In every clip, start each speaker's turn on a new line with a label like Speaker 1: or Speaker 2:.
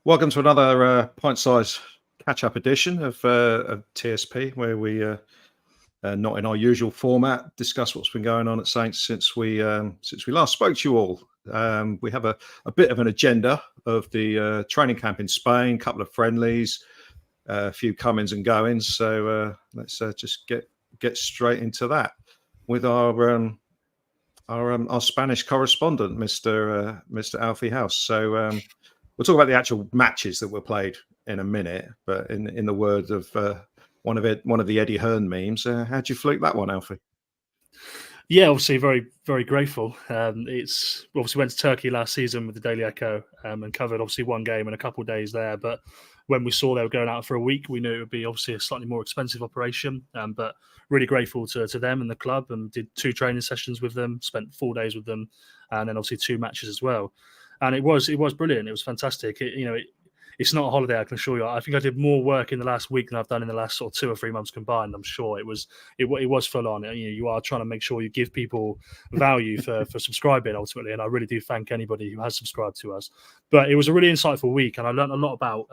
Speaker 1: Welcome to another pint-sized catch-up edition of TSP, where we, not in our usual format, discuss what's been going on at Saints since we last spoke to you all. We have a bit of an agenda of the training camp in Spain, a couple of friendlies, a few comings and goings. So let's just get straight into that with our Spanish correspondent, Mr. Alfie House. So. We'll talk about the actual matches that were played in a minute, but in the words of one of the Eddie Hearn memes, how'd you fluke that one, Alfie?
Speaker 2: Yeah, obviously very, very grateful. It's obviously went to Turkey last season with the Daily Echo and covered obviously one game and a couple of days there. But when we saw they were going out for a week, we knew it would be obviously a slightly more expensive operation. But really grateful to them and the club, and did 2 training sessions with them, spent 4 days with them, and then obviously 2 matches as well. And it was brilliant. It was fantastic. It's not a holiday, I can assure you. I think I did more work in the last week than I've done in the last sort of 2 or 3 months combined. I'm sure it was full on. You are trying to make sure you give people value for subscribing ultimately, and I really do thank anybody who has subscribed to us. But it was a really insightful week, and I learned a lot about.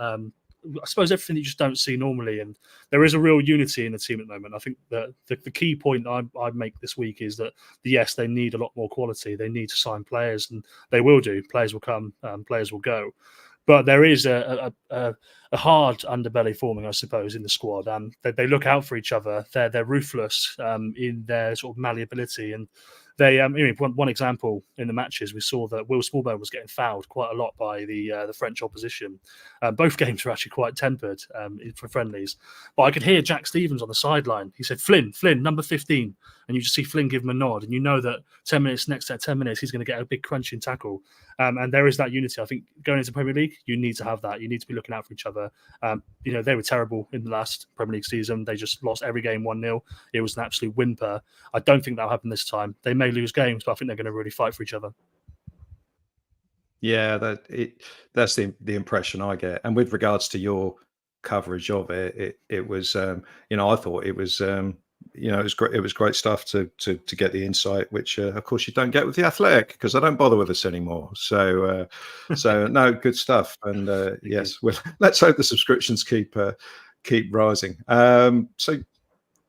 Speaker 2: I suppose everything you just don't see normally, and there is a real unity in the team at the moment. I think that the key point I make this week is that yes, they need a lot more quality. They need to sign players, and they will do. Players will come, players will go. But there is a hard underbelly forming, I suppose, in the squad. They look out for each other. They're ruthless in their sort of malleability. And they, one example in the matches, we saw that Will Smallbone was getting fouled quite a lot by the French opposition. Both games were actually quite tempered for friendlies. But I could hear Jack Stevens on the sideline. He said, Flynn, number 15. And you just see Flynn give him a nod. And you know that 10 minutes, next 10 minutes, he's going to get a big crunching tackle. And there is that unity. I think going into Premier League, you need to have that. You need to be looking out for each other. They were terrible in the last Premier League season. They just lost every game 1-0. It was an absolute whimper. I don't think that'll happen this time. They may lose games, but I think they're going to really fight for each other.
Speaker 1: Yeah, that's the impression I get. And with regards to your coverage of it was I thought it was it was great. It was great stuff to get the insight, which of course you don't get with the Athletic, because they don't bother with us anymore. So no, good stuff. And yes, well, let's hope the subscriptions keep rising. So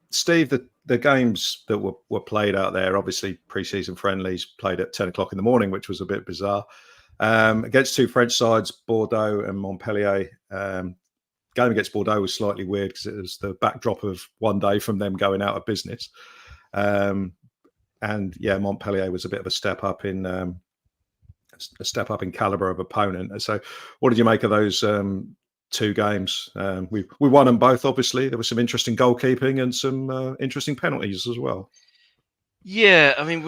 Speaker 1: Steve, the games that were played out there, obviously pre-season friendlies played at 10 o'clock in the morning, which was a bit bizarre. Against 2 French sides, Bordeaux and Montpellier. Game against Bordeaux was slightly weird because it was the backdrop of one day from them going out of business. And yeah, Montpellier was a bit of a step up in caliber of opponent. So what did you make of those 2 games? We won them both, obviously. There was some interesting goalkeeping and some interesting penalties as well.
Speaker 3: Yeah, I mean,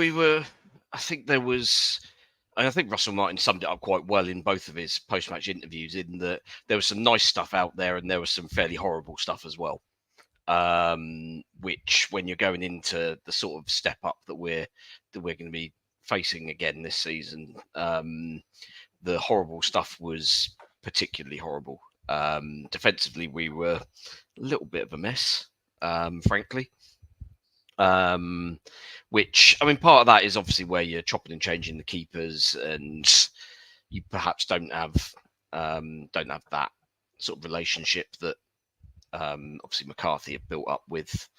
Speaker 3: I think Russell Martin summed it up quite well in both of his post-match interviews, in that there was some nice stuff out there and there was some fairly horrible stuff as well. Which, when you're going into the sort of step up that we're going to be facing again this season, the horrible stuff was particularly horrible. Defensively, we were a little bit of a mess, frankly. Which, I mean, part of that is obviously where you're chopping and changing the keepers, and you perhaps don't have that sort of relationship that obviously McCarthy had built up with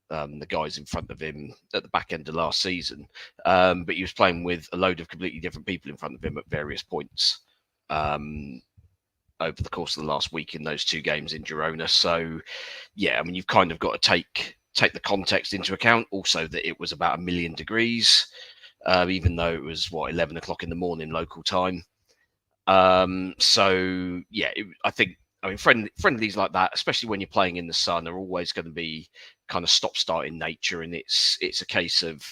Speaker 3: the guys in front of him at the back end of last season. But he was playing with a load of completely different people in front of him at various points over the course of the last week in those 2 games in Girona. So, yeah, I mean, you've kind of got to take the context into account. Also, that it was about 1 million degrees, even though it was 11 o'clock in the morning local time. So yeah, I think friendlies like that, especially when you're playing in the sun, are always going to be kind of stop-start in nature, and it's a case of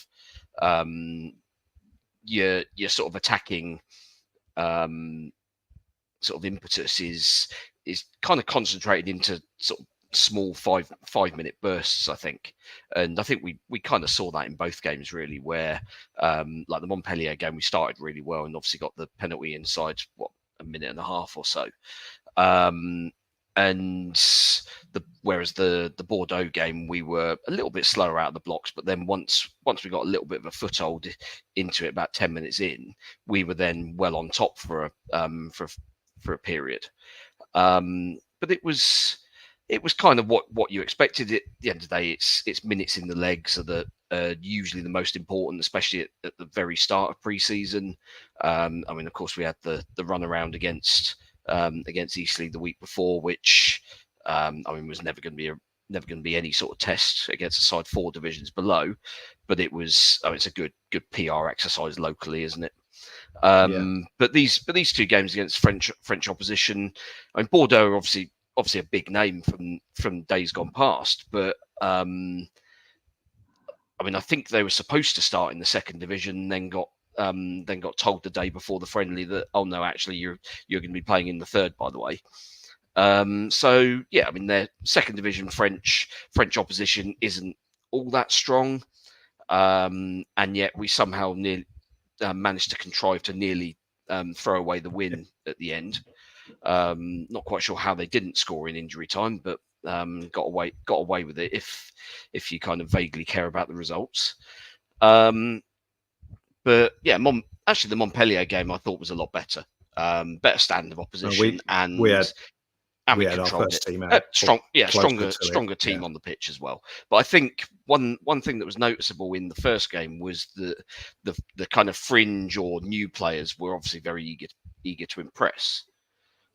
Speaker 3: you're sort of attacking sort of impetus is kind of concentrated into sort of small 5-minute bursts, I think. And I think we kind of saw that in both games, really, where like the Montpellier game, we started really well and obviously got the penalty inside a minute and a half or so. Whereas the Bordeaux game, we were a little bit slower out of the blocks, but then once we got a little bit of a foothold into it, about 10 minutes in, we were then well on top for a period. But it was kind of what you expected. At the end of the day, it's minutes in the legs are the usually the most important, especially at the very start of pre-season. I mean, of course, we had the run around against Eastleigh the week before, which I mean was never going to be any sort of test against a side 4 divisions below. But it was it's a good PR exercise locally, isn't it? But these 2 games against French opposition, I mean, Bordeaux are obviously a big name from days gone past, but I mean, I think they were supposed to start in the 2nd division, then got told the day before the friendly that, oh no, actually you're going to be playing in the 3rd, by the way. So yeah, I mean, their 2nd division French opposition isn't all that strong, and yet we somehow managed to contrive to nearly throw away the win at the end. Not quite sure how they didn't score in injury time, but got away with it if you kind of vaguely care about the results. But yeah, actually the Montpellier game I thought was a lot better. Better standard of opposition,
Speaker 1: we had
Speaker 3: we
Speaker 1: our
Speaker 3: controlled
Speaker 1: first
Speaker 3: it.
Speaker 1: team out,
Speaker 3: Stronger team on the pitch as well. But I think one thing that was noticeable in the first game was the kind of fringe or new players were obviously very eager to impress.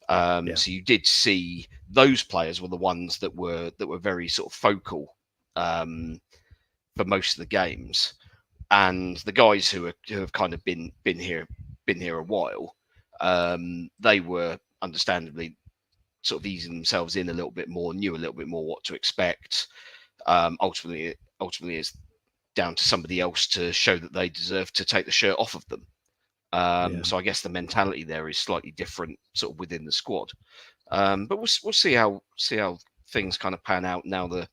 Speaker 3: So you did see those players were the ones that were very sort of focal for most of the games, and the guys who have kind of been here a while, they were understandably sort of easing themselves in a little bit more, knew a little bit more what to expect. Ultimately, it's down to somebody else to show that they deserve to take the shirt off of them. So I guess the mentality there is slightly different, sort of within the squad. But we'll see how things kind of pan out now that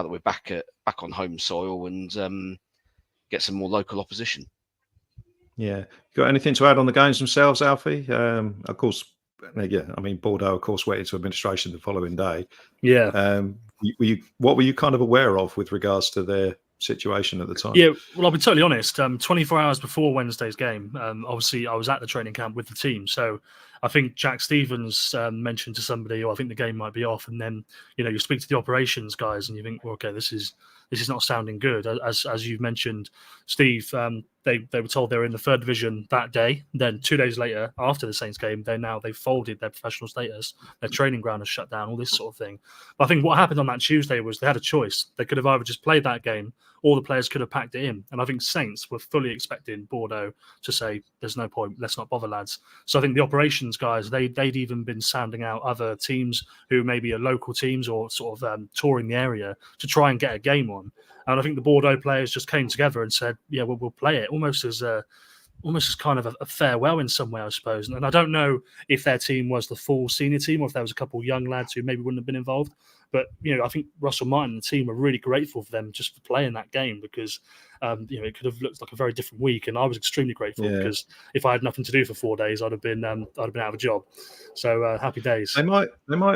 Speaker 3: we're back on home soil and get some more local opposition.
Speaker 1: Yeah, got anything to add on the games themselves, Alfie? Of course, yeah. I mean, Bordeaux, of course, went into administration the following day.
Speaker 2: Yeah.
Speaker 1: What were you kind of aware of with regards to their situation at the time?
Speaker 2: Yeah, well, I'll be totally honest. 24 hours before Wednesday's game, obviously I was at the training camp with the team. So I think Jack Stevens mentioned to somebody, "Oh, I think the game might be off." And then you speak to the operations guys, and you think, well, "Okay, this is not sounding good." As you've mentioned, Steve, they were told they were in the 3rd division that day. Then 2 days later, after the Saints game, they folded their professional status. Their training ground has shut down. All this sort of thing. But I think what happened on that Tuesday was they had a choice. They could have either just played that game, or the players could have packed it in. And I think Saints were fully expecting Bordeaux to say, "There's no point. Let's not bother, lads." So I think the operations guys, they'd even been sounding out other teams who maybe are local teams or sort of touring the area to try and get a game on. And I think the Bordeaux players just came together and said, "Yeah, we'll play it," almost as kind of a farewell in some way, I suppose. And I don't know if their team was the full senior team or if there was a couple of young lads who maybe wouldn't have been involved. But I think Russell Martin and the team were really grateful for them just for playing that game because it could have looked like a very different week. And I was extremely grateful because if I had nothing to do for 4 days, I'd have been out of a job. So happy days.
Speaker 1: They might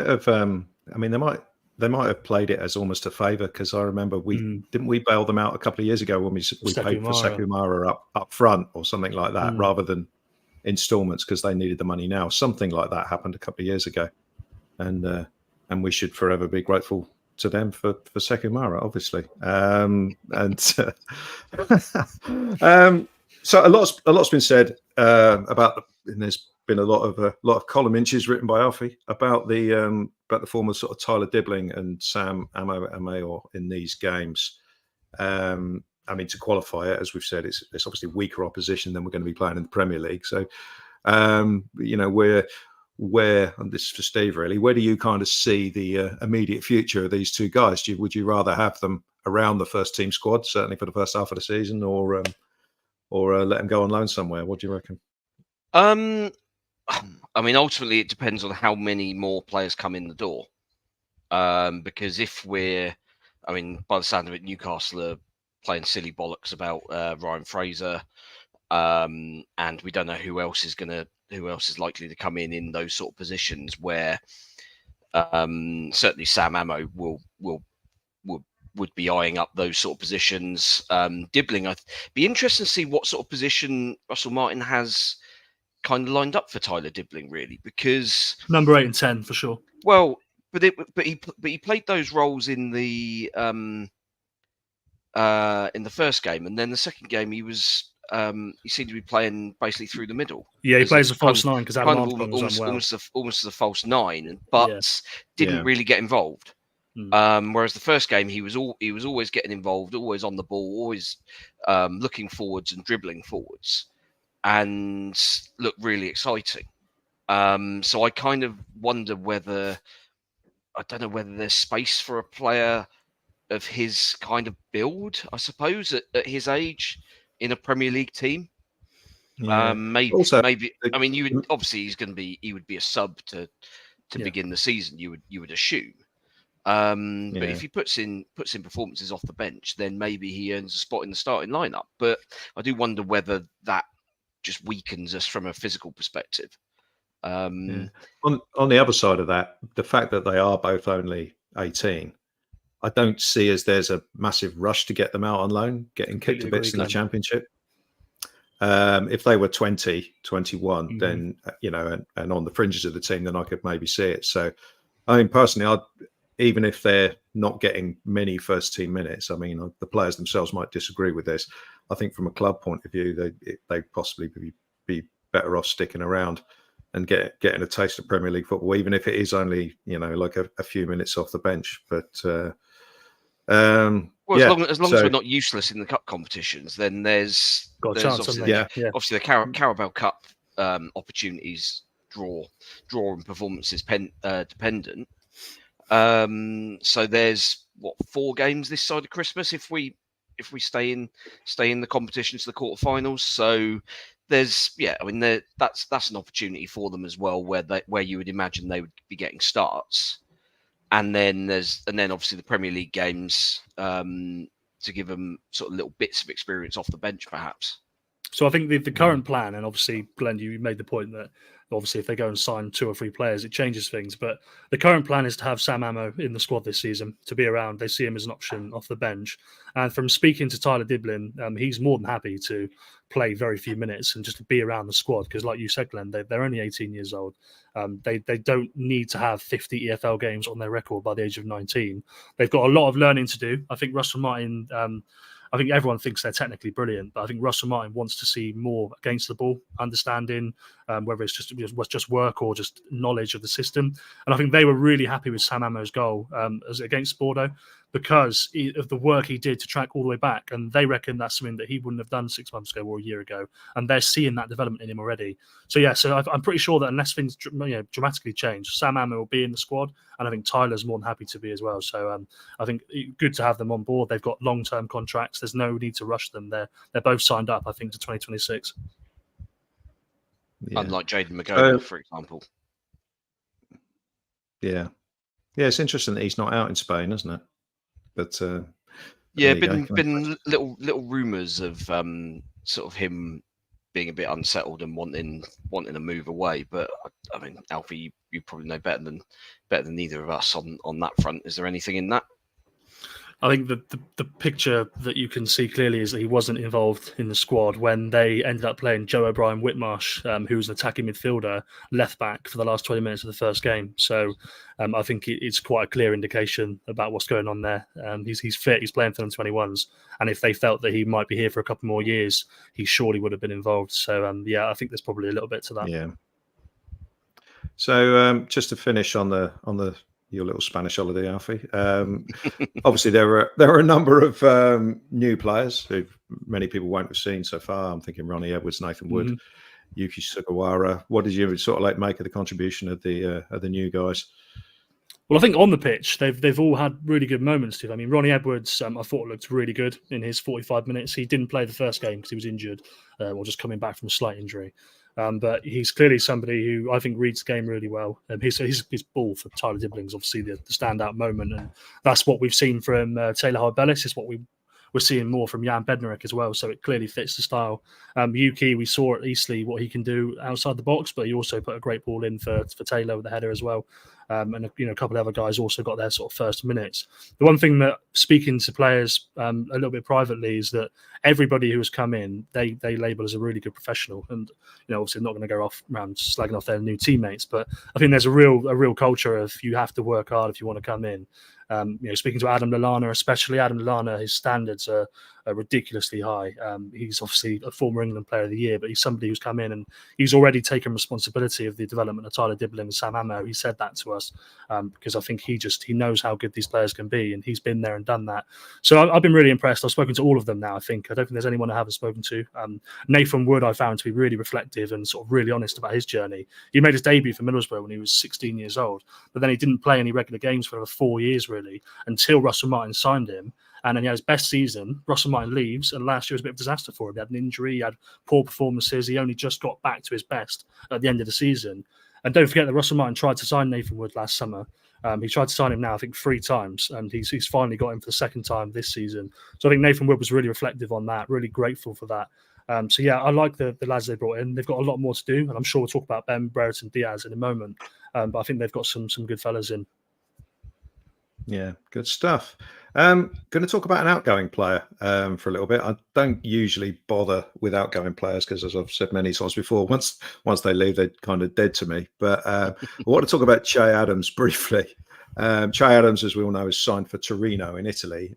Speaker 1: have. I mean, they might have played it as almost a favour because I remember we bail them out a couple of years ago when we paid for Sekumara up front or something like that rather than instalments because they needed the money now. Something like that happened a couple of years ago, and we should forever be grateful to them for Sekumara, obviously. So a lot's been said about, and there's been a lot of column inches written by Alfie about the former sort of Tyler Dibbling and Sam Amayor in these games. I mean, to qualify it, as we've said, it's obviously weaker opposition than we're going to be playing in the Premier League. So, where, and this is for Steve really, where do you kind of see the immediate future of these two guys? Would you rather have them around the first team squad, certainly for the first half of the season, or let them go on loan somewhere? What do you reckon?
Speaker 3: I mean, ultimately, it depends on how many more players come in the door. Because by the sound of it, Newcastle are playing silly bollocks about Ryan Fraser, and we don't know who else is likely to come in those sort of positions. Where certainly Sam Ammo would be eyeing up those sort of positions. Dibbling, I'd be interested to see what sort of position Russell Martin has kind of lined up for Tyler Dibbling, really, because
Speaker 2: number 8 and 10 for sure.
Speaker 3: Well, but he played those roles in the first game, and then the second game he seemed to be playing basically through the middle.
Speaker 2: Yeah, he plays a false 9 because Adam Armstrong was unwell.
Speaker 3: Almost as a false 9, but didn't really get involved. Whereas the first game he was always getting involved, always on the ball, always looking forwards and dribbling forwards, and looked really exciting. So I kind of wonder whether there's space for a player of his kind of build, I suppose, at his age in a Premier League team.
Speaker 1: Yeah.
Speaker 3: Maybe. I mean, you would obviously he would be a sub to begin the season. You would assume. But if he puts in performances off the bench, then maybe he earns a spot in the starting lineup. But I do wonder whether that just weakens us from a physical perspective.
Speaker 1: On the other side of that, the fact that they are both only 18, I don't see as there's a massive rush to get them out on loan, getting kicked to bits in the Championship. If they were 20, 21, then, and on the fringes of the team, then I could maybe see it. So, I mean, personally, even if they're not getting many first team minutes, I mean, the players themselves might disagree with this. I think from a club point of view, they possibly be better off sticking around and getting a taste of Premier League football, even if it is only, like a few minutes off the bench. But
Speaker 3: as long as we're not useless in the cup competitions, then there's obviously the Carabao Cup opportunities draw and performances dependent. So there's 4 games this side of Christmas if we stay in the competition to the quarterfinals. So there's that's an opportunity for them as well, where you would imagine they would be getting starts, and then obviously the Premier League games to give them sort of little bits of experience off the bench, perhaps.
Speaker 2: So I think the current plan, and obviously, Glenn, you made the point that obviously if they go and sign 2 or 3 players, it changes things. But the current plan is to have Sam Ammo in the squad this season, to be around. They see him as an option off the bench. And from speaking to Tyler Dibbling, he's more than happy to play very few minutes and just to be around the squad. Because like you said, Glenn, they're only 18 years old. They don't need to have 50 EFL games on their record by the age of 19. They've got a lot of learning to do. I think Russell Martin... I think everyone thinks they're technically brilliant, but I think Russell Martin wants to see more against the ball, understanding whether it's just work or just knowledge of the system. And I think they were really happy with Sam Ammo's goal as against Bordeaux because of the work he did to track all the way back. And they reckon that's something that he wouldn't have done 6 months ago or a year ago. And they're seeing that development in him already. So I'm pretty sure that unless things dramatically change, Sam Ammo will be in the squad. And I think Tyler's more than happy to be as well. So I think good to have them on board. They've got long-term contracts. There's no need to rush them. They're both signed up, I think, to 2026.
Speaker 3: Yeah. Unlike Jaden McGowan, for example.
Speaker 1: Yeah. Yeah, it's interesting that he's not out in Spain, isn't it? But
Speaker 3: been little rumours of sort of him being a bit unsettled and wanting a move away. But I mean, Alfie, you probably know better than either of us on that front. Is there anything in that?
Speaker 2: I think the picture that you can see clearly is that he wasn't involved in the squad when they ended up playing Joe O'Brien Whitmarsh, who was an attacking midfielder, left back for the last 20 minutes of the first game. So I think it's quite a clear indication about what's going on there. He's fit, he's playing for the 21s. And if they felt that he might be here for a couple more years, he surely would have been involved. So I think there's probably a little bit to that.
Speaker 1: Yeah. So just to finish on your little Spanish holiday, Alfie. Obviously, there are a number of new players who many people won't have seen so far. I'm thinking Ronnie Edwards, Nathan Wood, Yuki Sugawara. What did you sort of make of the contribution of the new guys?
Speaker 2: Well, I think on the pitch, they've all had really good moments, Steve. I mean, Ronnie Edwards, I thought looked really good in his 45 minutes. He didn't play the first game because he was injured or just coming back from a slight injury. But he's clearly somebody who I think reads the game really well. His ball for Tyler Dibbling is obviously the standout moment, and that's what we've seen from Taylor Hard-Bellis. It's what we're seeing more from Jan Bednarek as well. So it clearly fits the style. Yuki, we saw at Eastleigh what he can do outside the box, but he also put a great ball in for Taylor with the header as well. and a couple of other guys also got their sort of first minutes. The one thing that, speaking to players a little bit privately, is that everybody who has come in, they label as a really good professional, and obviously not going to go off around slagging off their new teammates, but I think there's a real culture of you have to work hard if you want to come in. Speaking to Adam Lallana, especially Adam Lallana, his standards are ridiculously high. He's obviously a former England Player of the Year, but he's somebody who's come in and he's already taken responsibility of the development of Tyler Dibling and Sam Ammo. He said that to us because I think he knows how good these players can be, and he's been there and done that. So I've been really impressed. I've spoken to all of them now. I don't think there's anyone I haven't spoken to. Nathan Wood I found to be really reflective and sort of really honest about his journey. He made his debut for Middlesbrough when he was 16 years old, but then he didn't play any regular games for over 4 years really, until Russell Martin signed him. And then he had his best season. Russell Martin leaves, and last year was a bit of a disaster for him. He had an injury, he had poor performances. He only just got back to his best at the end of the season. And don't forget that Russell Martin tried to sign Nathan Wood last summer. He tried to sign him now, I think, 3 times, and he's finally got him for the second time this season. So I think Nathan Wood was really reflective on that, really grateful for that. So yeah, I like the lads they brought in. They've got a lot more to do, and I'm sure we'll talk about Ben, Brereton, Diaz in a moment. But I think they've got some good fellas in.
Speaker 1: Yeah, good stuff. Going to talk about an outgoing player for a little bit. I don't usually bother with outgoing players because, as I've said many times before, once they leave, they're kind of dead to me. But I want to talk about Ché Adams briefly. Ché Adams, as we all know, is signed for Torino in Italy.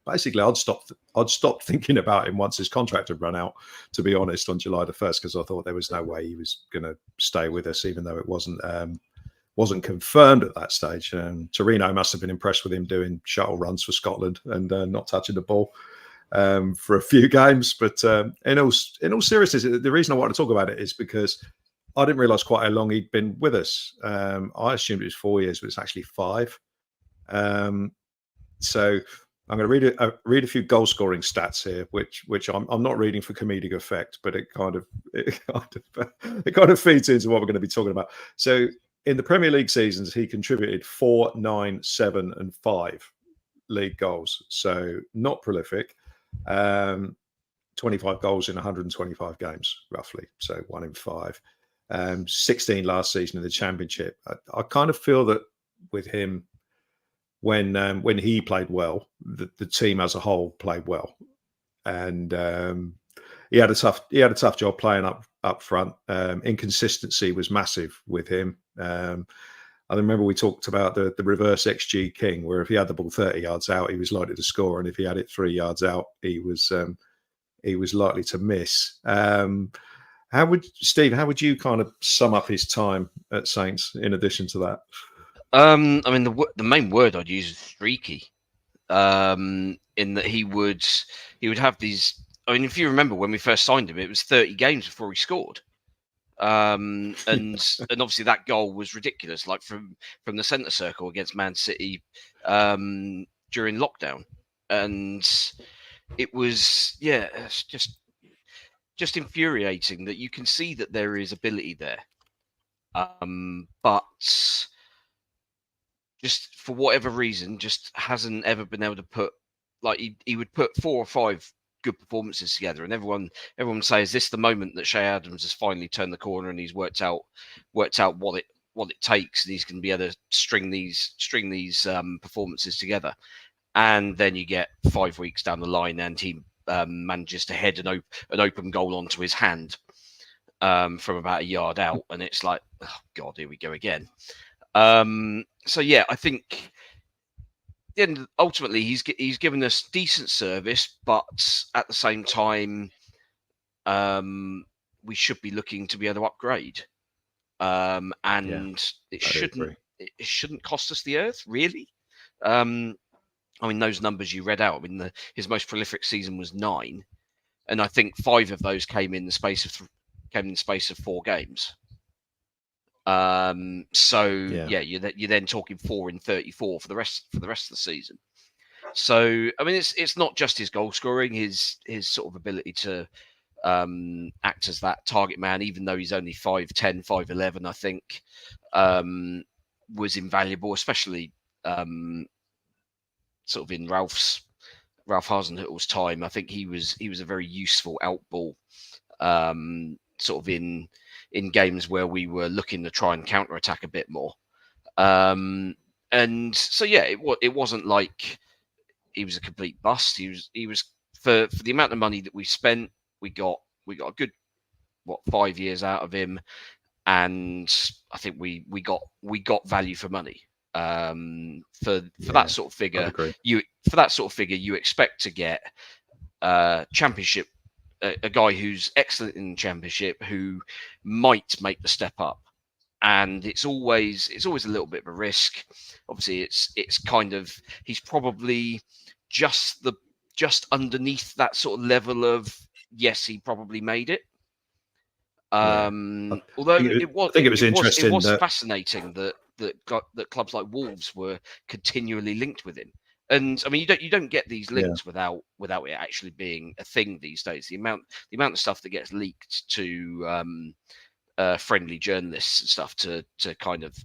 Speaker 1: Basically, I'd stopped thinking about him once his contract had run out, to be honest, on July the 1st, because I thought there was no way he was going to stay with us, even though it wasn't confirmed at that stage. Torino must have been impressed with him doing shuttle runs for Scotland and not touching the ball for a few games. But in all seriousness, the reason I want to talk about it is because I didn't realise quite how long he'd been with us. I assumed it was 4 years, but it's actually 5. So I'm going to read a few goal scoring stats here, which I'm not reading for comedic effect, but it kind of feeds into what we're going to be talking about. So in the Premier League seasons, he contributed 4, 9, 7, and 5 league goals. So not prolific. 25 goals in 125 games, roughly. So 1 in 5. 16 last season in the Championship. I kind of feel that with him, when he played well, the team as a whole played well, and he had a tough job playing up front. Inconsistency was massive with him. I remember we talked about the reverse XG king, where if he had the ball 30 yards out, he was likely to score, and if he had it 3 yards out, he was likely to miss. How would you kind of sum up his time at Saints in addition to that?
Speaker 3: I mean, the main word I'd use is streaky. In that he would have these. I mean, if you remember when we first signed him, it was 30 games before he scored. And obviously that goal was ridiculous, like from the centre circle against Man City during lockdown, and it was it's just infuriating that you can see that there is ability there, but just for whatever reason, just hasn't ever been able to put, like he would put 4 or 5 good performances together, and everyone says, is this the moment that Ché Adams has finally turned the corner and he's worked out what it takes, and he's going to be able to string these performances together. And then you get 5 weeks down the line and he manages to head an open goal onto his hand from about a yard out, and it's like, oh god, here we go again. So yeah, I think ultimately he's given us decent service, but at the same time, we should be looking to be able to upgrade. It shouldn't cost us the earth, really. I mean, those numbers you read out. I mean, his most prolific season was 9, and I think 5 of those came in the space of 4 games. You're then talking 4 in 34 for the rest of the season. So I mean, it's not just his goal scoring, his sort of ability to act as that target man, even though he's only 5'10", 5'11", I think, was invaluable, especially sort of in Ralph Hasenhüttl's time. I think he was a very useful outball, sort of in games where we were looking to try and counter-attack a bit more. And so yeah, it wasn't like he was a complete bust. He was for the amount of money that we spent, we got a good 5 years out of him, and I think we got value for money. For that sort of figure, you expect to get championship, a guy who's excellent in the championship, who might make the step up. And it's always a little bit of a risk. Obviously, it's kind of, he's probably just underneath that sort of level of, yes, he probably made it. Although
Speaker 1: I think it was interesting.
Speaker 3: It was fascinating that clubs like Wolves were continually linked with him. And I mean, you don't get these links without it actually being a thing these days. The amount of stuff that gets leaked to friendly journalists and stuff to kind of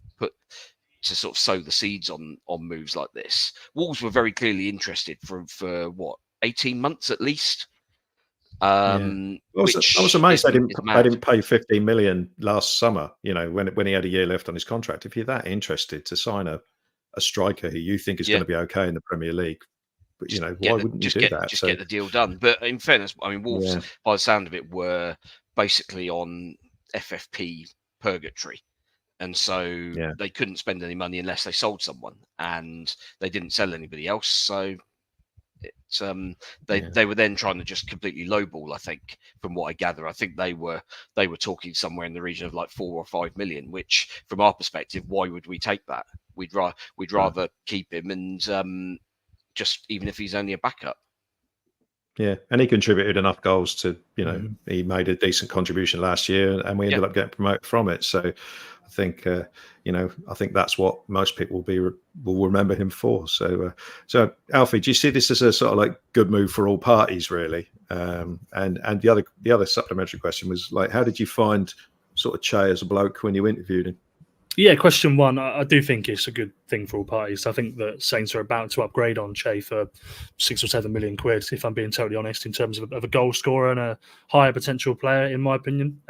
Speaker 3: sort of sow the seeds on moves like this. Wolves were very clearly interested for what, 18 months at least.
Speaker 1: I was amazed they didn't pay 15 million last summer. You know, when he had a year left on his contract. If you're that interested to sign a striker who you think is going to be okay in the Premier League, but you know, why wouldn't you do that?
Speaker 3: Just get the deal done. But in fairness, I mean, Wolves, by the sound of it, were basically on FFP purgatory, and so they couldn't spend any money unless they sold someone, and they didn't sell anybody else. So it's they were then trying to just completely lowball. I think, from what I gather, I think they were talking somewhere in the region of like 4 or 5 million. Which, from our perspective, why would we take that? We'd rather keep him, and just even if he's only a backup.
Speaker 1: Yeah, and he contributed enough goals to, you know, he made a decent contribution last year, and we ended up getting promoted from it. So I think, you know, I think that's what most people will remember him for. So, Alfie, do you see this as a sort of like good move for all parties, really? And the other supplementary question was like, how did you find sort of Ché as a bloke when you interviewed him?
Speaker 2: Yeah, question one, I do think it's a good thing for all parties. I think that Saints are about to upgrade on Ché for 6 or 7 million quid, if I'm being totally honest, in terms of a goal scorer and a higher potential player, in my opinion.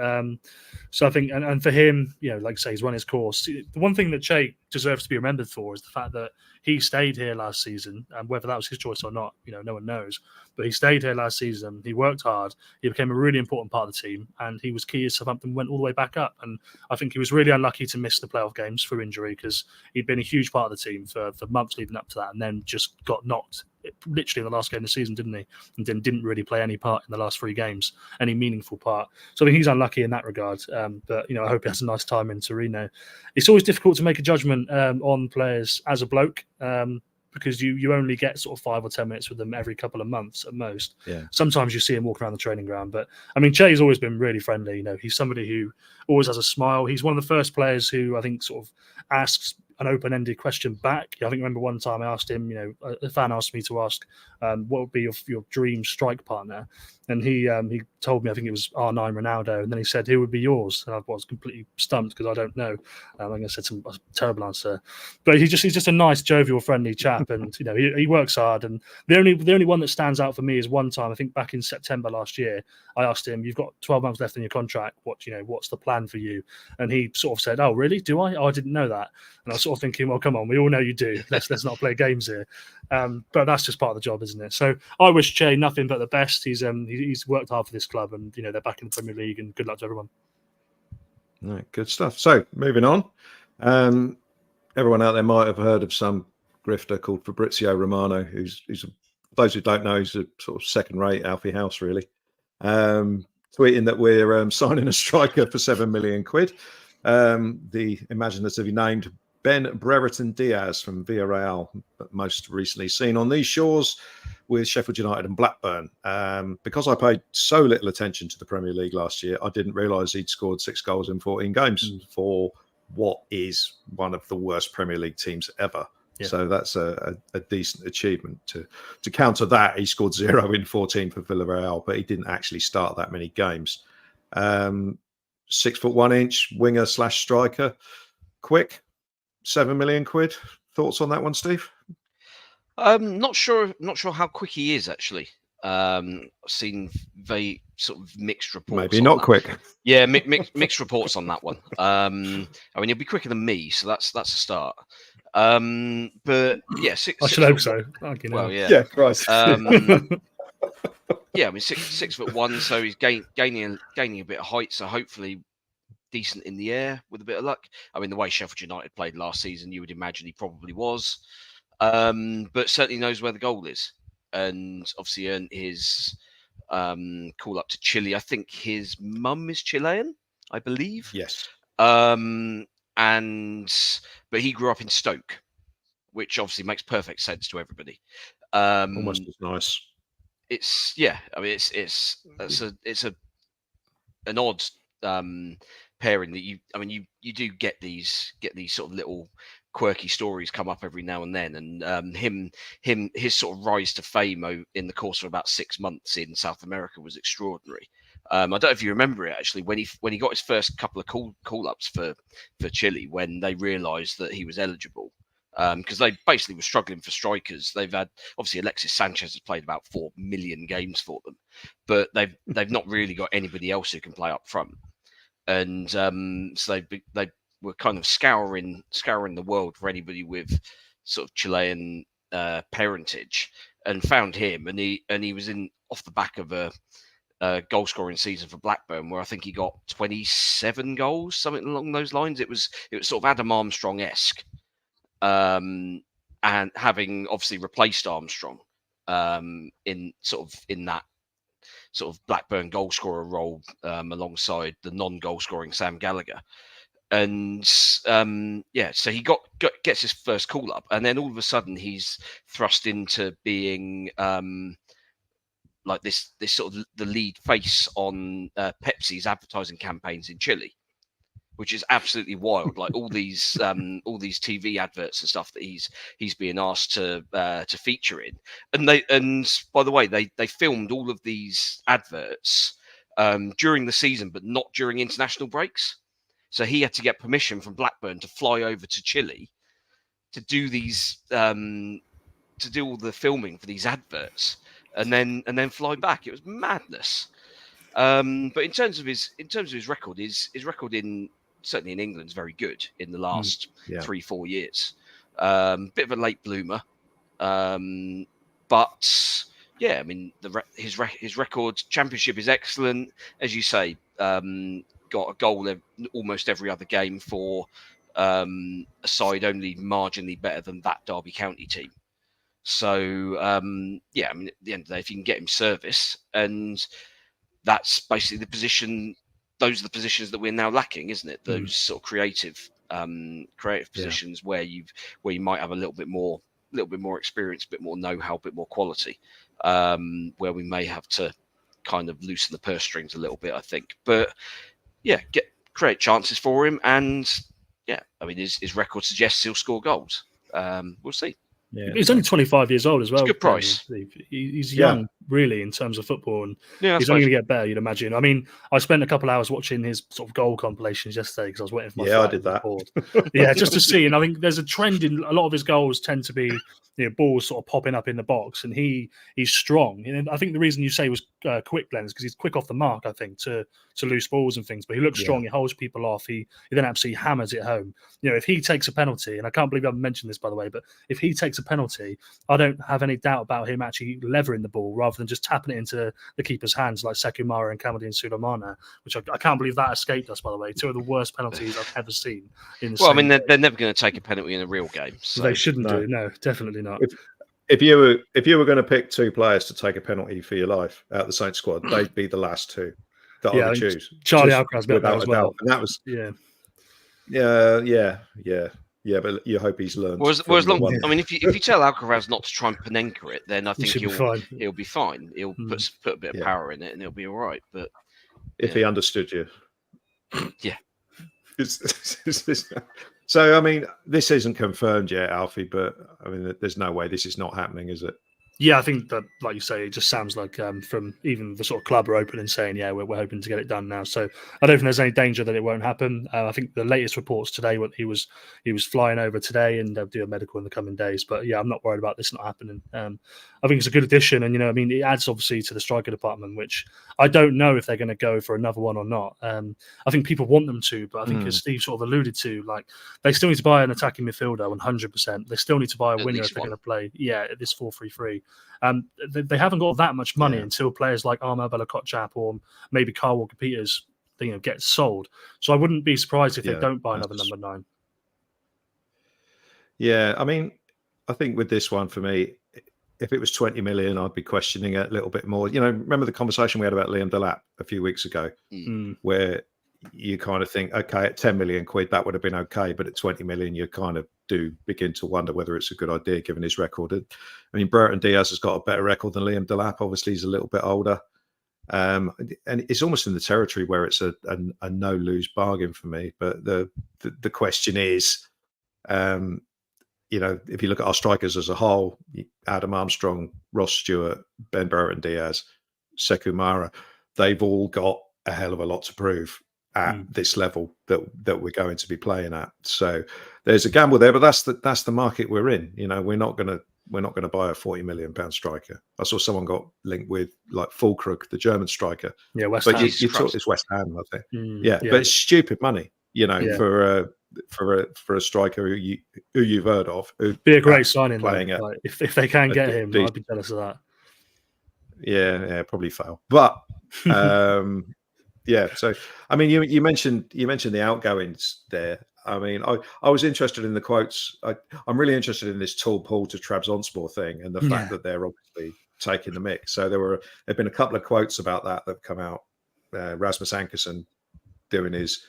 Speaker 2: So I think, and for him, you know, like I say, he's run his course. The one thing that Ché deserves to be remembered for is the fact that he stayed here last season, and whether that was his choice or not, you know, no one knows. But he stayed here last season. He worked hard. He became a really important part of the team, and he was key as Southampton went all the way back up. And I think he was really unlucky to miss the playoff games through injury, because he'd been a huge part of the team for months leading up to that, and then just got knocked literally in the last game of the season, didn't he? And then didn't really play any part in the last 3 games, any meaningful part. So I think he's unlucky in that regard. But, you know, I hope he has a nice time in Torino. It's always difficult to make a judgment on players as a bloke, because you only get sort of 5 or 10 minutes with them every couple of months at most.
Speaker 1: Yeah.
Speaker 2: Sometimes you see him walking around the training ground. But, I mean, Ché's always been really friendly. You know, he's somebody who always has a smile. He's one of the first players who I think sort of asks an open-ended question back. I think I remember one time I asked him, you know, a fan asked me to ask what would be your dream strike partner, and he told me, I think it was R9 Ronaldo, and then he said, who would be yours? And I was completely stumped because I don't know. I think I said a terrible answer, but he's just a nice, jovial, friendly chap, and you know, he works hard. And the only one that stands out for me is one time, I think back in September last year, I asked him, you've got 12 months left in your contract, what's the plan for you? And he sort of said, oh really, do I? Oh, I didn't know that. And I was sort of thinking, well, come on, we all know you do. Let's not play games here. But that's just part of the job, isn't it? So I wish Ché nothing but the best. He's worked hard for this club, and you know, they're back in the Premier League, and good luck to everyone.
Speaker 1: Right, good stuff. So moving on, everyone out there might have heard of some grifter called Fabrizio Romano, who's those who don't know, he's a sort of second-rate Alfie House, really. Tweeting that we're signing a striker for 7 million quid. The imaginatively named Ben Brereton Diaz from Villarreal, but most recently seen on these shores with Sheffield United and Blackburn. Because I paid so little attention to the Premier League last year, I didn't realise he'd scored 6 goals in 14 games for what is one of the worst Premier League teams ever. Yeah. So that's a decent achievement. To counter that, he scored 0 in 14 for Villarreal, but he didn't actually start that many games. 6'1" winger / striker, quick, 7 million quid. Thoughts on that one, Steve?
Speaker 3: Not sure how quick he is actually. Seen sort of mixed reports.
Speaker 1: Maybe not quick.
Speaker 3: Yeah, mixed reports on that one. I mean, he'll be quicker than me, so that's a start. But yeah,
Speaker 2: I should hope so.
Speaker 3: Well, yeah.
Speaker 1: Yeah, Christ.
Speaker 3: Yeah, I mean 6'1", so he's gaining a bit of height, so hopefully decent in the air with a bit of luck. I mean, the way Sheffield United played last season, you would imagine he probably was, but certainly knows where the goal is, and obviously earned his call up to Chile. I think his mum is Chilean, I believe.
Speaker 1: Yes.
Speaker 3: But he grew up in Stoke, which obviously makes perfect sense to everybody.
Speaker 1: Almost as nice.
Speaker 3: It's I mean, it's an odd pairing that you do get these sort of little quirky stories come up every now and then, and his sort of rise to fame in the course of about 6 months in South America was extraordinary. I don't know if you remember it actually when he got his first couple of call ups for Chile, when they realised that he was eligible. Because they basically were struggling for strikers. They've had, obviously, Alexis Sanchez has played about 4 million games for them, but they've not really got anybody else who can play up front. And so they were kind of scouring the world for anybody with sort of Chilean parentage, and found him. And he was off the back of a goal scoring season for Blackburn, where I think he got 27 goals, something along those lines. It was sort of Adam Armstrong-esque. And having obviously replaced Armstrong in that sort of Blackburn goal scorer role alongside the non-goal scoring Sam Gallagher, and so he gets his first call up, and then all of a sudden he's thrust into being like this sort of the lead face on Pepsi's advertising campaigns in Chile, which is absolutely wild. Like all these TV adverts and stuff that he's being asked to feature in, and by the way, they filmed all of these adverts during the season, but not during international breaks. So he had to get permission from Blackburn to fly over to Chile to do these to do all the filming for these adverts, and then fly back. It was madness. But in terms of his record, his record certainly in England is very good in the last 3-4 years. Bit of a late bloomer, but yeah, I mean his record Championship is excellent, as you say. Got a goal almost every other game for a side only marginally better than that Derby County team. So I mean, at the end of the day, if you can get him service, and that's basically the position. Those are the positions that we're now lacking, isn't it? Those sort of creative positions where you might have a little bit more experience, a bit more know-how, a bit more quality, where we may have to kind of loosen the purse strings a little bit, I think. But yeah, create chances for him, and yeah, I mean his record suggests he'll score goals. We'll see.
Speaker 2: Yeah. He's only 25 years old as well.
Speaker 3: It's a good price.
Speaker 2: He's young, really, in terms of football, and he's only going to get better, you'd imagine. I mean, I spent a couple of hours watching his sort of goal compilations yesterday because I was waiting for my flight.
Speaker 1: I did that.
Speaker 2: Yeah, just to see. And I think there's a trend in a lot of his goals tend to be balls sort of popping up in the box, and he's strong. And I think the reason you say he was quick, Glenn, is because he's quick off the mark, I think, to loose balls and things. But he looks strong. He holds people off. He then absolutely hammers it home. If he takes a penalty, and I can't believe I haven't mentioned this, by the way, but if he takes a penalty, I don't have any doubt about him actually levering the ball rather than just tapping it into the keeper's hands like Sekumara and Kamaldeen Sulemana, which I can't believe that escaped us, by the way. 2 of the worst penalties I've ever seen.
Speaker 3: Well, I mean, they're never going to take a penalty in a real game. So.
Speaker 2: They shouldn't do. No, definitely not.
Speaker 1: If you were going to pick 2 players to take a penalty for your life out of the Saints squad, they'd be the last 2 that I would choose.
Speaker 2: Charlie Alcaraz without
Speaker 1: as well. And that was Yeah, but you hope he's learned.
Speaker 3: Well, as long, I mean, if you tell Alcaraz not to try and Panenka it, then I think he'll be fine. He'll put a bit of power in it, and he'll be all right. But
Speaker 1: if he understood you,
Speaker 3: yeah.
Speaker 1: So I mean, this isn't confirmed yet, Alfie. But I mean, there's no way this is not happening, is it?
Speaker 2: Yeah, I think that, like you say, it just sounds like from even the sort of club are open and saying, yeah, we're hoping to get it done now. So I don't think there's any danger that it won't happen. I think the latest reports today, what he was flying over today and they'll do a medical in the coming days. But yeah, I'm not worried about this not happening. I think it's a good addition, and I mean, it adds obviously to the striker department, which I don't know if they're going to go for another one or not. I think people want them to, but I think as Steve sort of alluded to, like they still need to buy an attacking midfielder 100%. They still need to buy a
Speaker 3: At
Speaker 2: winger
Speaker 3: least
Speaker 2: if they're
Speaker 3: one.
Speaker 2: going to play, this 4-3-3. They haven't got that much money until players like Armel Bella-Kotchap or maybe Kyle Walker-Peters, get sold. So I wouldn't be surprised if they don't buy another number 9.
Speaker 1: Yeah, I mean, I think with this one for me, if it was 20 million, I'd be questioning it a little bit more. Remember the conversation we had about Liam Delap a few weeks ago, where you kind of think, okay, at 10 million quid, that would have been okay. But at 20 million, you kind of do begin to wonder whether it's a good idea given his record. I mean, Burton Diaz has got a better record than Liam Delap. Obviously, he's a little bit older. And it's almost in the territory where it's a no-lose bargain for me. But the question is, if you look at our strikers as a whole, Adam Armstrong, Ross Stewart, Ben Burton Diaz, Sekou Mara, they've all got a hell of a lot to prove at this level that we're going to be playing at. So there's a gamble there, but that's the market we're in. We're not going to buy a £40 million striker. I saw someone got linked with like Fulkrug, the German striker.
Speaker 2: Yeah, West Ham.
Speaker 1: But you talk, it's West Ham, I think. But it's stupid money. For a striker who you've heard of, who'd
Speaker 2: be a great signing. Like, if they can get him, I'd be jealous of that.
Speaker 1: Yeah, probably fail. But so I mean, you mentioned the outgoings there. I mean, I was interested in the quotes. I'm really interested in this Tall Paul to Trabzonspor thing and the fact that they're obviously taking the mix. So there've been a couple of quotes about that have come out. Rasmus Ankerson doing his.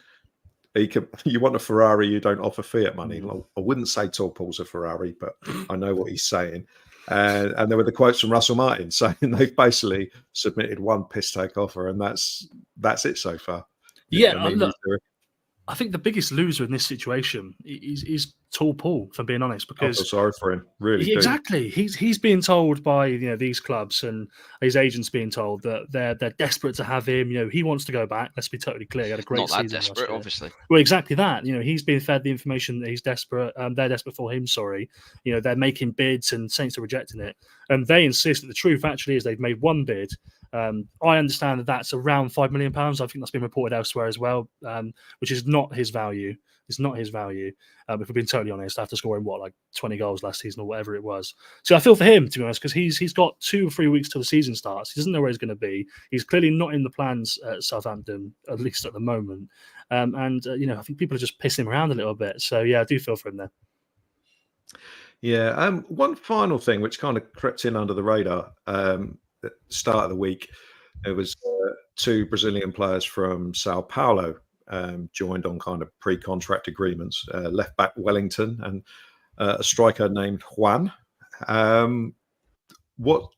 Speaker 1: You want a Ferrari, you don't offer Fiat money. I wouldn't say Tall Paul's a Ferrari, but I know what he's saying. And there were the quotes from Russell Martin saying they've basically submitted one piss take offer, and that's it so far.
Speaker 2: Yeah, look, I think the biggest loser in this situation is Tall Paul, if I'm being honest, because
Speaker 1: I feel sorry for him. Really,
Speaker 2: exactly. He's being told by these clubs and his agents being told that they're desperate to have him. He wants to go back. Let's be totally clear. He had a great season.
Speaker 3: Not that desperate, obviously.
Speaker 2: Well, exactly that. He's being fed the information that he's desperate. They're desperate for him. Sorry. They're making bids and Saints are rejecting it. And they insist that the truth actually is they've made one bid. I understand that that's around £5 million. I think that's been reported elsewhere as well, which is not his value. It's not his value. If we're being totally honest, after scoring 20 goals last season or whatever it was. So I feel for him, to be honest, because he's got 2 or 3 weeks till the season starts. He doesn't know where he's going to be. He's clearly not in the plans at Southampton, at least at the moment. I think people are just pissing him around a little bit. So yeah, I do feel for him there.
Speaker 1: Yeah. One final thing which kind of crept in under the radar at the start of the week, it was 2 Brazilian players from Sao Paulo joined on kind of pre-contract agreements. Left back Wellington and a striker named Juan. What's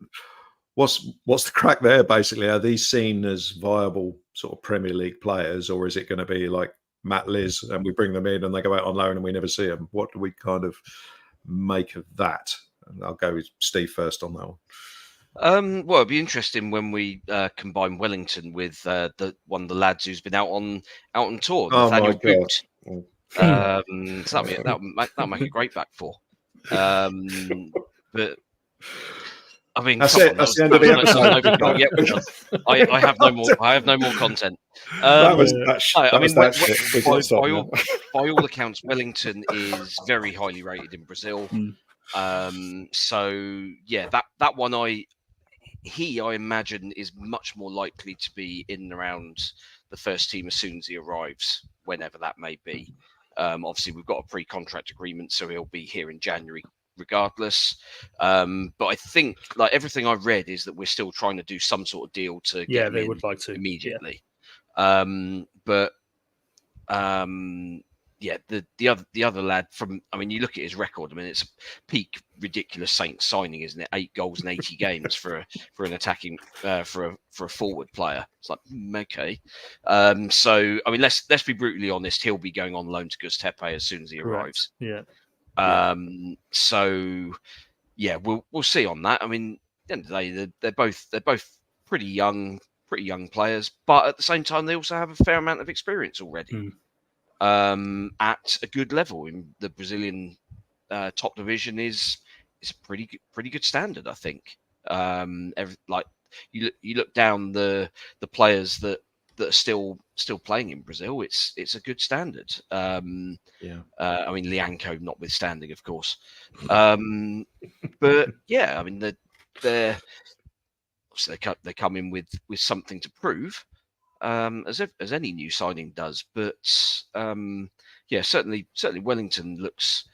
Speaker 1: the crack there? Basically, are these seen as viable sort of Premier League players, or is it going to be like Matt Liz and we bring them in and they go out on loan and we never see them? What do we kind of make of that? And I'll go with Steve first on that one.
Speaker 3: Well, it'd be interesting when we combine Wellington with one of the lads who's been out on tour, Nathaniel Boot. So that'll make a great back four. But I mean,
Speaker 1: that's it. That's the end of the episode.
Speaker 3: I have no more. I have no more content.
Speaker 1: By
Speaker 3: all accounts, Wellington is very highly rated in Brazil. So yeah, that one I imagine is much more likely to be in and around the first team as soon as he arrives, whenever that may be. Obviously, we've got a pre-contract agreement, so he'll be here in January regardless. But I think, like, everything I've read is that we're still trying to do some sort of deal to get him
Speaker 2: they would like to
Speaker 3: immediately. Yeah. The other lad from, I mean, you look at his record. I mean, it's a peak ridiculous Saints signing, isn't it? 8 goals in 80 games for an attacking for a forward player. It's like, okay. So I mean, let's be brutally honest. He'll be going on loan to Göztepe as soon as he arrives.
Speaker 2: Yeah.
Speaker 3: So yeah, we'll see on that. I mean, the end of the day, they're both pretty young players, but at the same time, they also have a fair amount of experience already at a good level. In the Brazilian top division is a pretty good standard, I think. Like you look down the players that are still playing in Brazil, it's a good standard. I mean, Lianco notwithstanding, of course. But yeah, I mean, they're obviously they come in with something to prove, as any new signing does. But yeah, certainly Wellington looks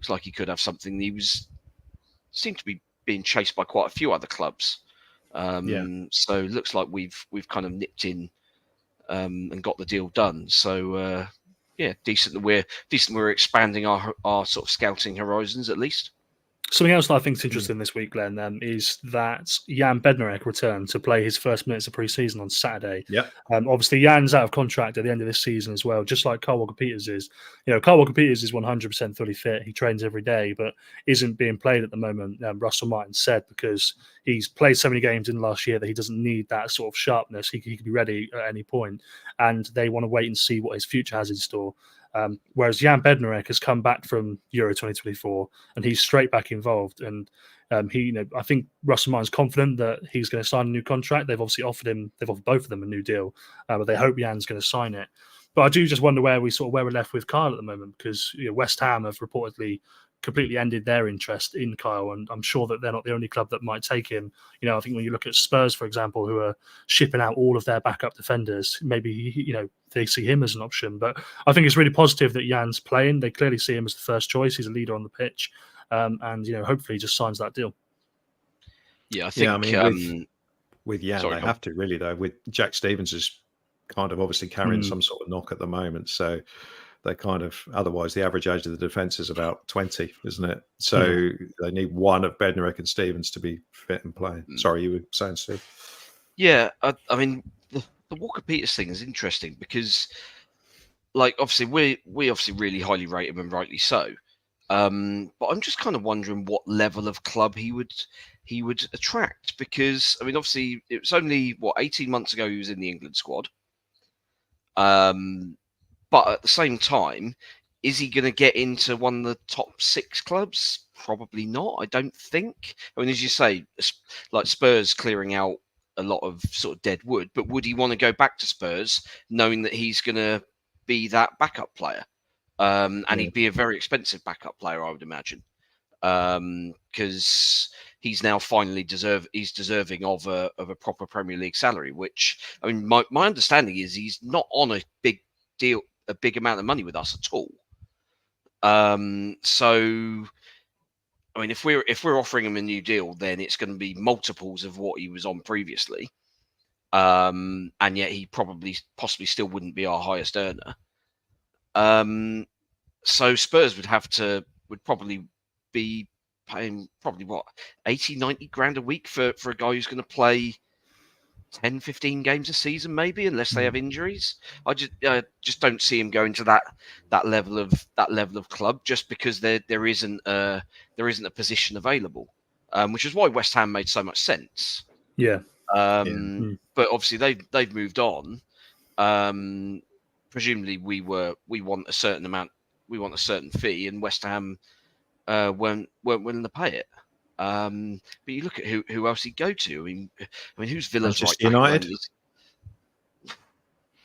Speaker 3: like he could have something. He seemed to be being chased by quite a few other clubs. So it looks like we've kind of nipped in and got the deal done. So yeah, decent that we're expanding our sort of scouting horizons at least.
Speaker 2: Something else that I think is interesting this week, Glenn, is that Jan Bednarek returned to play his first minutes of pre-season on Saturday.
Speaker 1: Yeah.
Speaker 2: Obviously, Jan's out of contract at the end of this season as well, just like Kyle Walker-Peters is. Kyle Walker-Peters is 100% fully fit. He trains every day, but isn't being played at the moment, Russell Martin said, because he's played so many games in the last year that he doesn't need that sort of sharpness. He can be ready at any point, and they want to wait and see what his future has in store. Whereas Jan Bednarek has come back from Euro 2024 and he's straight back involved. And I think Russell Martin's confident that he's going to sign a new contract. They've obviously offered both of them a new deal, but they hope Jan's going to sign it. But I do just wonder where we're left with Kyle at the moment, because West Ham have reportedly completely ended their interest in Kyle, and I'm sure that they're not the only club that might take him. I think when you look at Spurs, for example, who are shipping out all of their backup defenders, maybe they see him as an option. But I think it's really positive that Jan's playing. They clearly see him as the first choice. He's a leader on the pitch, and hopefully he just signs that deal.
Speaker 3: Yeah, I think.
Speaker 1: With Jan, they have to really though. With Jack Stevens is kind of obviously carrying some sort of knock at the moment, so they kind of, otherwise the average age of the defence is about 20, isn't it? So they need one of Bednarek and Stevens to be fit and playing. Sorry, you were saying, Steve?
Speaker 3: Yeah, I mean, the Walker-Peters thing is interesting because, like, obviously we obviously really highly rate him, and rightly so. But I'm just kind of wondering what level of club he would attract, because I mean, obviously it was only 18 months ago he was in the England squad. But at the same time, is he going to get into one of the top 6 clubs? Probably not. I don't think. I mean, as you say, like Spurs clearing out a lot of sort of dead wood, but would he want to go back to Spurs knowing that he's going to be that backup player? And he'd be a very expensive backup player, I would imagine, because he's now finally deserving of a proper Premier League salary. Which, I mean, my understanding is he's not on a big amount of money with us at all. So, I mean, if we're offering him a new deal, then it's going to be multiples of what he was on previously, and yet he possibly still wouldn't be our highest earner. So Spurs would probably be paying 80, 90 grand a week for a guy who's going to play 10, 15 games a season, maybe, unless they have injuries. I just don't see him going to that level of club, just because there isn't a position available, which is why West Ham made so much sense.
Speaker 2: Yeah.
Speaker 3: But obviously they've moved on. Presumably we want a certain amount, we want a certain fee, and West Ham weren't willing to pay it. But you look at who else he'd go to. I mean, who's Villa's
Speaker 1: Manchester
Speaker 3: right back?
Speaker 1: United?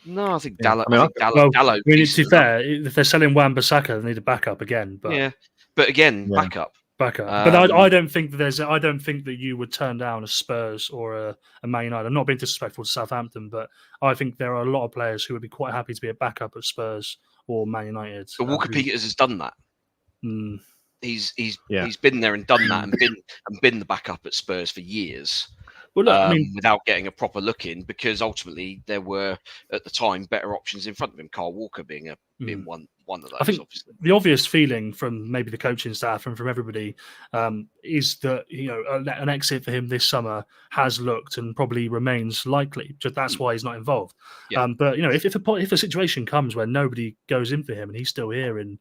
Speaker 3: No, I think
Speaker 1: Yeah.
Speaker 3: Dalot.
Speaker 2: I mean, to be fair, if they're selling Wan-Bissaka, they need a backup again. But
Speaker 3: yeah, but again, backup.
Speaker 2: But I don't think that I don't think that you would turn down a Spurs or a Man United. I'm not being disrespectful to Southampton, but I think there are a lot of players who would be quite happy to be a backup at Spurs or Man United.
Speaker 3: But Walker-Peters has done that. He's been there and done that, and been the backup at Spurs for years.
Speaker 2: Well, look, I mean,
Speaker 3: without getting a proper look in, because ultimately there were at the time better options in front of him. Kyle Walker being one one of those.
Speaker 2: I think
Speaker 3: obviously.
Speaker 2: the obvious feeling from maybe the coaching staff and from everybody is that an exit for him this summer has looked and probably remains likely. Just that's why he's not involved.
Speaker 3: Yeah.
Speaker 2: But if a situation comes where nobody goes in for him and he's still here in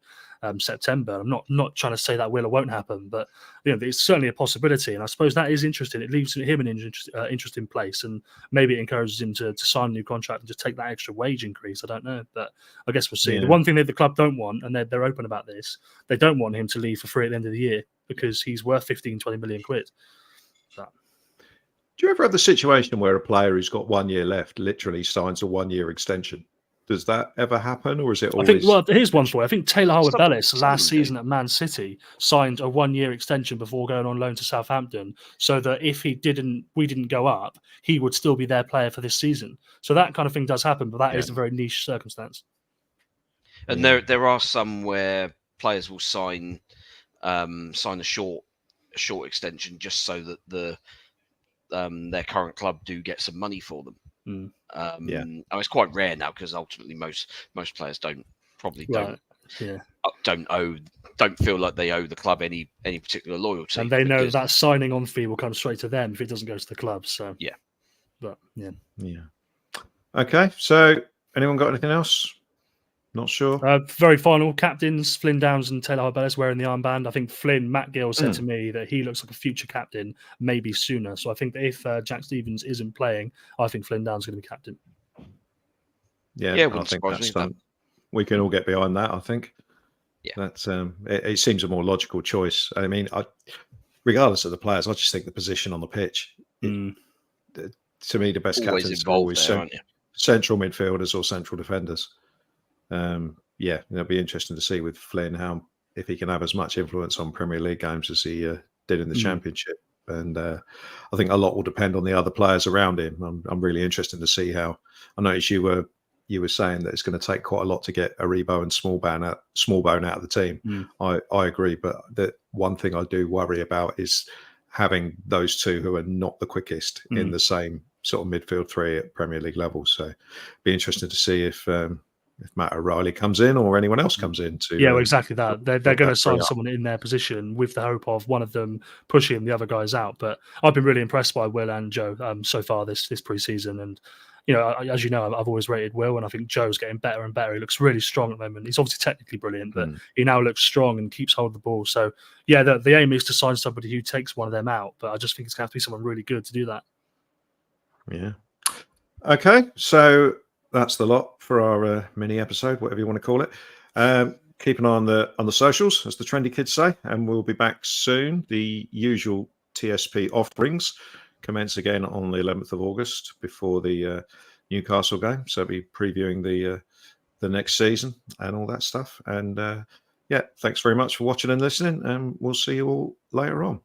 Speaker 2: September, I'm not trying to say that will or won't happen, but it's certainly a possibility. And I suppose that is interesting. It leaves him in an interesting place, and maybe it encourages him to sign a new contract and just take that extra wage increase. I don't know, but I guess we'll see.
Speaker 1: Yeah.
Speaker 2: The one thing that the club don't want, and they're open about this, they don't want him to leave for free at the end of the year because he's worth 15-20 million quid. So.
Speaker 1: Do you ever have the situation where a player who's got 1 year left literally signs a 1 year extension? Does that ever happen, or is it always?
Speaker 2: I think, well, here's one for you. I think Taylor Howard-Bellis last
Speaker 3: Some do.
Speaker 2: season at Man City signed a 1 year extension before going on loan to Southampton, so that if we didn't go up, he would still be their player for this season. So that kind of thing does happen, but that is a very niche circumstance.
Speaker 3: And there are some where players will sign a short extension just so that their current club do get some money for them. It's quite rare now because ultimately most players don't feel like they owe the club any particular loyalty,
Speaker 2: and they know that signing on fee will come straight to them if it doesn't go to the club. So
Speaker 1: Okay, so anyone got anything else? Not sure.
Speaker 2: Very final captains: Flynn Downs and Taylor Howard-Bellis wearing the armband. I think Matt Gill said to me that he looks like a future captain, maybe sooner. So I think that if Jack Stevens isn't playing, I think Flynn Downs is going to be captain.
Speaker 1: Yeah, I think that's we can all get behind that. I think that's it seems a more logical choice. I mean, regardless of the players, I just think the position on the pitch. To me, the best captains are always central midfielders or central defenders. It'll be interesting to see with Flynn if he can have as much influence on Premier League games as he did in the Championship. And I think a lot will depend on the other players around him. I'm really interested to see how. I noticed you were saying that it's going to take quite a lot to get Aribo and Smallbone out of the team. I agree, but the one thing I do worry about is having those two who are not the quickest in the same sort of midfield three at Premier League level. So be interested to see if Matt O'Reilly comes in or anyone else comes in to
Speaker 2: exactly that. They're going to sign someone in their position with the hope of one of them pushing the other guys out. But I've been really impressed by Will and Joe so far this pre-season. And as you know, I've always rated Will, and I think Joe's getting better and better. He looks really strong at the moment. He's obviously technically brilliant, but he now looks strong and keeps hold of the ball. So the aim is to sign somebody who takes one of them out. But I just think it's going to have to be someone really good to do that.
Speaker 1: Yeah. Okay, so that's the lot for our mini episode, whatever you want to call it. Keep an eye on the socials, as the trendy kids say, and we'll be back soon. The usual TSP offerings commence again on the 11th of August before the Newcastle game. So we'll be previewing the next season and all that stuff. And thanks very much for watching and listening, and we'll see you all later on.